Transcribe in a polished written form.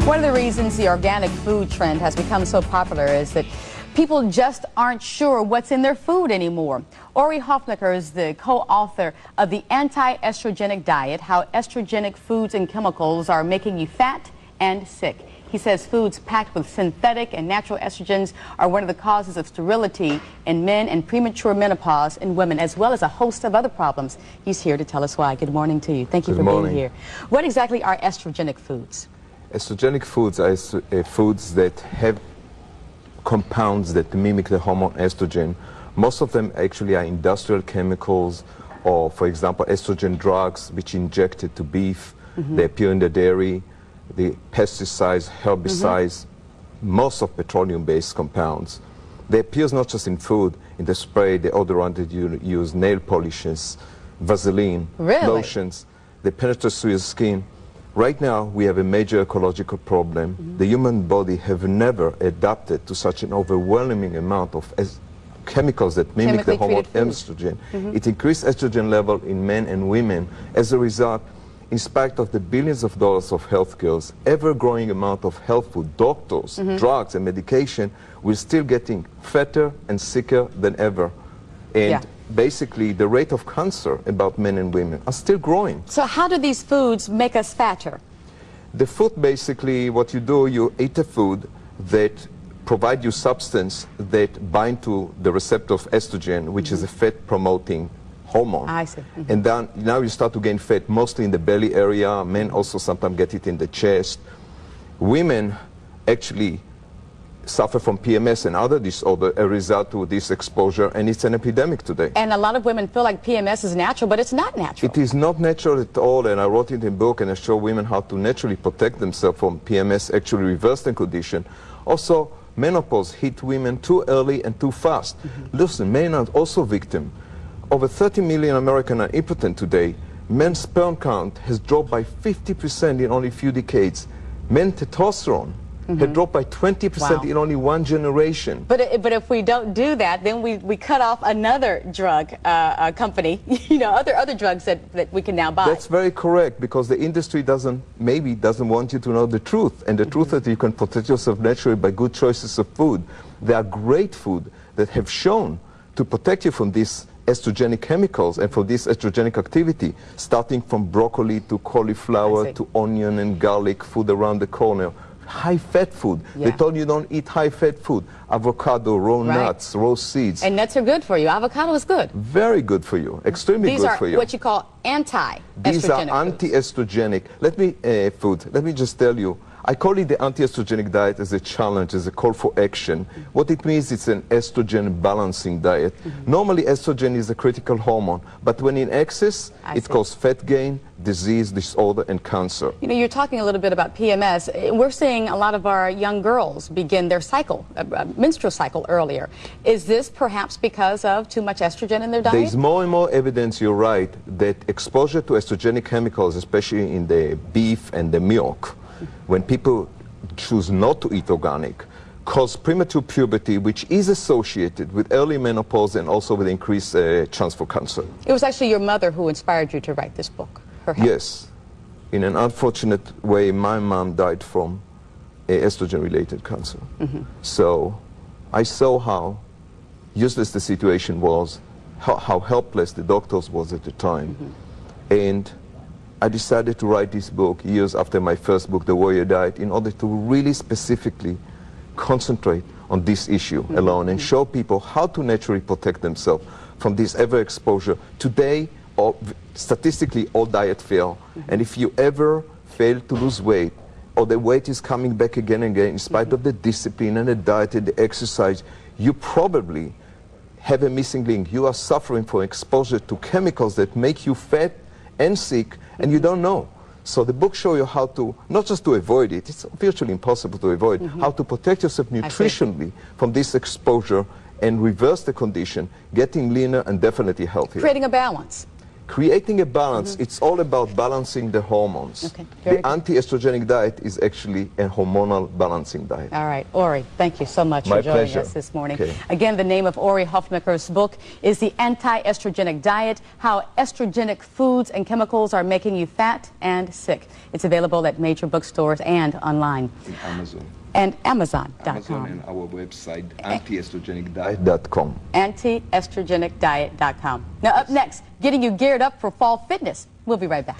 One of the reasons the organic food trend has become so popular is that people just aren't sure what's in their food anymore. Ori Hofmekler is the co-author of the Anti-Estrogenic Diet, How Estrogenic Foods and Chemicals Are Making You Fat and Sick. He says foods packed with synthetic and natural estrogens are one of the causes of sterility in men and premature menopause in women, as well as a host of other problems. He's here to tell us why. Good morning to you. Thank you for being here. What exactly are estrogenic foods? Estrogenic foods are foods that have compounds that mimic the hormone estrogen. Most of them actually are industrial chemicals, or for example estrogen drugs which injected to beef. They appear in the dairy, the pesticides, herbicides, most of petroleum-based compounds. They appear not just in food, in the spray, the odorant that you use, nail polishes, Vaseline, lotions. They penetrate through your skin. Right now, we have a major ecological problem. The human body have never adapted to such an overwhelming amount of chemicals that mimic the hormone estrogen. It increased estrogen level in men and women. As a result, in spite of the billions of dollars of health bills, ever-growing amount of health food, doctors, drugs, and medication, we're still getting fatter and sicker than ever. And basically, the rate of cancer about men and women are still growing. So how do these foods make us fatter? The food, basically, what you do, you eat a food that provide you substance that bind to the receptor of estrogen, which is a fat-promoting hormone. I see. And then now you start to gain fat, mostly in the belly area. Men also sometimes get it in the chest. Women actually suffer from PMS and other disorder as a result of this exposure, and it's an epidemic today. And a lot of women feel like PMS is natural, but it's not natural. It is not natural at all, and I wrote it in a book, and I show women how to naturally protect themselves from PMS, actually reverse the condition. Also, menopause hit women too early and too fast. Listen, men are also victims. Over 30 million Americans are impotent today. Men's sperm count has dropped by 50% in only a few decades. Men's testosterone had dropped by 20% in only one generation. But if we don't do that, then we cut off another drug company, you know, other drugs that we can now buy. That's very correct, because the industry maybe doesn't want you to know the truth. And the truth is that you can protect yourself naturally by good choices of food. There are great food that have shown to protect you from these estrogenic chemicals and from this estrogenic activity, starting from broccoli to cauliflower to onion and garlic, food around the corner. High-fat food. They told you don't eat high-fat food. Avocado, raw nuts, raw seeds. And nuts are good for you. Avocado is good. Very good for you. Extremely good for you. These are what you call anti-estrogenic. These are anti-estrogenic. Let me just tell you, I call it the anti-estrogenic diet as a challenge, as a call for action. What it means, it's an estrogen balancing diet. Normally, estrogen is a critical hormone, but when in excess, it causes fat gain, disease, disorder, and cancer. You know, you're talking a little bit about PMS. We're seeing a lot of our young girls begin their cycle, menstrual cycle earlier. Is this perhaps because of too much estrogen in their diet? There's more and more evidence, you're right, that exposure to estrogenic chemicals, especially in the beef and the milk, when people choose not to eat organic, cause premature puberty, which is associated with early menopause and also with increased chance for cancer. It was actually your mother who inspired you to write this book. Yes. In an unfortunate way, my mom died from estrogen-related cancer. So I saw how useless the situation was, how helpless the doctors was at the time. And I decided to write this book years after my first book, The Warrior Diet, in order to really specifically concentrate on this issue alone and show people how to naturally protect themselves from this ever-exposure. Today, statistically, all diet fail. And if you ever fail to lose weight, or the weight is coming back again and again, in spite of the discipline and the diet and the exercise, you probably have a missing link. You are suffering from exposure to chemicals that make you fat and sick, and you don't know. So the book shows you how to, not just to avoid it, it's virtually impossible to avoid, how to protect yourself nutritionally from this exposure and reverse the condition, getting leaner and definitely healthier. Creating a balance. creating a balance. It's all about balancing the hormones. Okay, very The good. anti-estrogenic diet is actually a hormonal balancing diet. All right, Ori, thank you so much My for joining pleasure. us this morning. Okay. Again, the name of Ori Hofmekler's book is The Anti-Estrogenic Diet, How Estrogenic Foods and Chemicals Are Making You Fat and Sick. It's available at major bookstores and online. In Amazon. And Amazon.com. Amazon and our website, anti-estrogenicdiet.com. Anti-Estrogenic Diet.com. Now, up next, getting you geared up for fall fitness. We'll be right back.